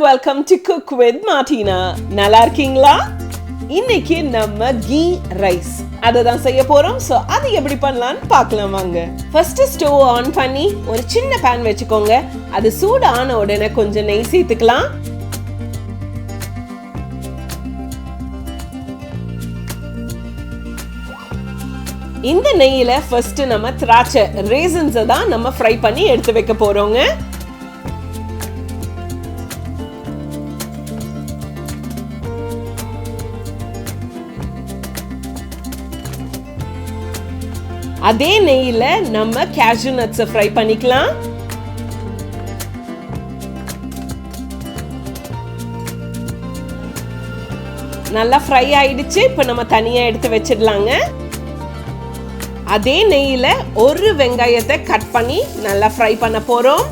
welcome to Cook with Martina. நல்லா இருக்கீங்களா? இன்னைக்கு நம்ம கீ ரைஸ் அததான் செய்ய போறோம். சோ அது எப்படி பண்ணலாம்னு பார்க்கலாம் வாங்க. ஃபர்ஸ்ட் ஸ்டவ் ஆன் பண்ணி ஒரு சின்ன pan வெச்சுக்கோங்க. அது சூடான உடனே கொஞ்சம் நெய் சேர்த்துக்கலாம். இந்த நெய்யில ஃபர்ஸ்ட் நம்ம திராட்சை ரேசின்ஸ் தான் நம்ம ஃப்ரை பண்ணி எடுத்து வைக்க போறோங்க. அதே நெய்யில நம்ம cashew nuts ஃப்ரை பண்ணிக்கலாம். நல்லா ஃப்ரை ஆயிடுச்சு. இப்போ நம்ம தனியா எடுத்து வச்சிடலாங்க. அதே நெய்யில ஒரு வெங்காயத்தை கட் பண்ணி நல்லா ஃப்ரை பண்ண போறோம்.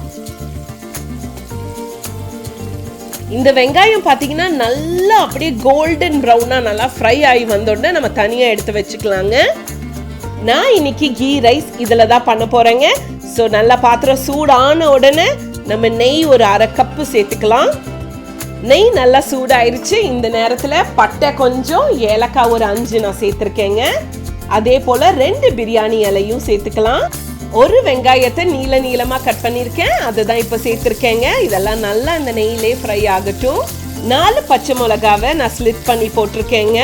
இந்த வெங்காயம் பாத்தீங்கன்னா நல்லா அப்படியே கோல்டன் ப்ரௌனா நல்லா ஃப்ரை ஆகி வந்தோடனே நம்ம தனியா எடுத்து வச்சுக்கலாங்க. நான் இன்னைக்கு கீ ரைஸ் இதுல தான் பண்ண போறேங்க. ஸோ நல்லா பாத்திரம் சூடான உடனே நம்ம நெய் ஒரு 1/2 கப்பு சேர்த்துக்கலாம். நெய் நல்லா சூடாயிருச்சு. இந்த நேரத்துல பட்டை கொஞ்சம், ஏலக்காய் ஒரு 5 நான் சேர்த்திருக்கேங்க. அதே போல 2 பிரியாணி இலையும் சேர்த்துக்கலாம். ஒரு வெங்காயத்தை நீளமா கட் பண்ணிருக்கேன், அதுதான் இப்ப சேர்த்திருக்கேங்க. இதெல்லாம் நல்லா இந்த நெய்யிலே ஃப்ரை ஆகட்டும். 4 பச்சை மிளகாவை நான் ஸ்லிட் பண்ணி போட்டிருக்கேங்க.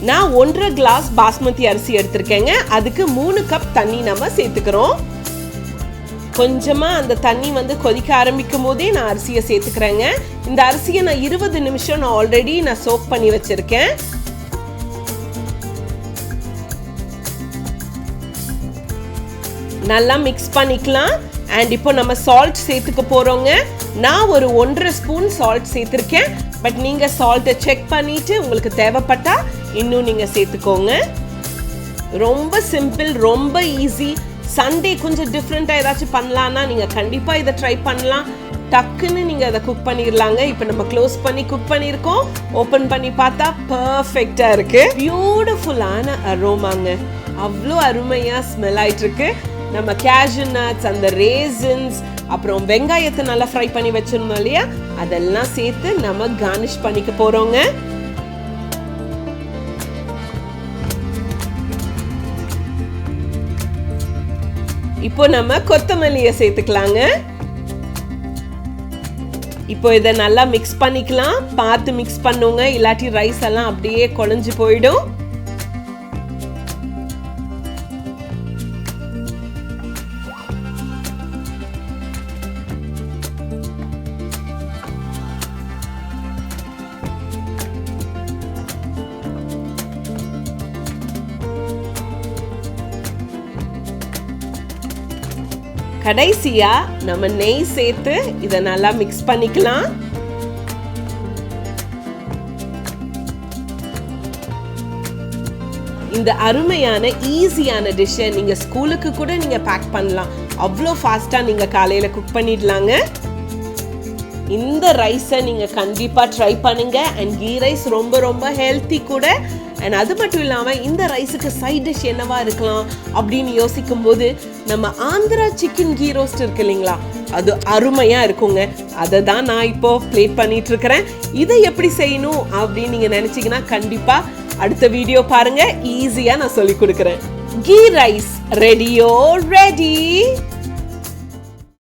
நான் 1.5 கிளாஸ் பாஸ்மதி அரிசி எடுத்திருக்கேங்க. அதுக்கு 3 கப் தண்ணி நம்ம சேர்த்துக்கிறோம். கொஞ்சமா அந்த தண்ணி கொதிக்க ஆரம்பிக்கும் போதே நான் அரிசியை சேர்த்துக்கிறேங்க. இந்த அரிசியை நான் 20 நிமிஷம் நான் ஆல்ரெடி சோக் பண்ணி வச்சிருக்கேன். நல்லா மிக்ஸ் பண்ணிக்கலாம். அண்ட் இப்போ நம்ம சால்ட் சேர்த்துக்க போறோங்க. நான் ஒரு 1.5 ஸ்பூன் சால்ட் சேர்த்திருக்கேன். பட் நீங்க சால்ட்டை செக் பண்ணிட்டு உங்களுக்கு தேவைப்பட்டா இன்னும் நீங்க சேர்த்துக்கோங்க. ரொம்ப சிம்பிள், ரொம்ப ஈஸி. சண்டே கொஞ்சம் டிஃப்ரெண்டா ஏதாச்சும் பண்ணலாம்னா நீங்க கண்டிப்பா இதை ட்ரை பண்ணலாம். டக்குன்னு நீங்க அதை குக் பண்ணிடலாங்க. இப்போ நம்ம க்ளோஸ் பண்ணி குக் பண்ணியிருக்கோம். ஓப்பன் பண்ணி பார்த்தா பர்ஃபெக்டா இருக்கு. பியூட்டிஃபுல்லான அரோமாங்க. அவ்வளோ அருமையா ஸ்மெல் ஆயிட்டு இருக்கு. நம்ம cashew nuts, அந்த raisins, அப்புறம் வெங்காயத்தை நல்லா ஃப்ரை பண்ணி வச்சிருந்தோம் இல்லையா, அதெல்லாம் சேர்த்து நம்ம கார்னிஷ் பண்ணிக்க போறோங்க. இப்போ நம்ம கொத்தமல்லியை சேர்த்துக்கலாங்க. இப்போ இதை நல்லா மிக்ஸ் பண்ணிக்கலாம். பார்த்து மிக்ஸ் பண்ணுங்க, இல்லாட்டி ரைஸ் எல்லாம் அப்படியே குழஞ்சு போயிடும். கடைசியா நம்ம நெய் சேர்த்து இதை நல்லா மிக்ஸ் பண்ணிக்கலாம். இந்த அருமையான ஈஸியான டிஷ்ஷை நீங்க ஸ்கூலுக்கு கூட நீங்க பேக் பண்ணலாம். அவ்வளோ ஃபாஸ்டா நீங்க காலையில குக் பண்ணிடலாங்க. இந்த ரைஸை நீங்க கண்டிப்பா ட்ரை பண்ணுங்க. அண்ட் கீ ரைஸ் ரொம்ப ரொம்ப ஹெல்த்தி கூட. அண்ட் அது மட்டும் இல்லாமல் இந்த ரைஸுக்கு சைட் டிஷ் என்னவா இருக்கலாம் அப்படின்னு யோசிக்கும் போது நம்ம ஆந்திரா சிக்கன் கீ ரோஸ்ட் இருக்கு இல்லைங்களா, அது அருமையா இருக்குங்க. அதை தான் நான் இப்போ பிளேட் பண்ணிட்டு இருக்கிறேன். இதை எப்படி செய்யணும் அப்படின்னு நீங்க நினைச்சீங்கன்னா கண்டிப்பா அடுத்த வீடியோ பாருங்க. ஈஸியா நான் சொல்லி கொடுக்குறேன். கீ ரைஸ் ரெடியோ ரெடி.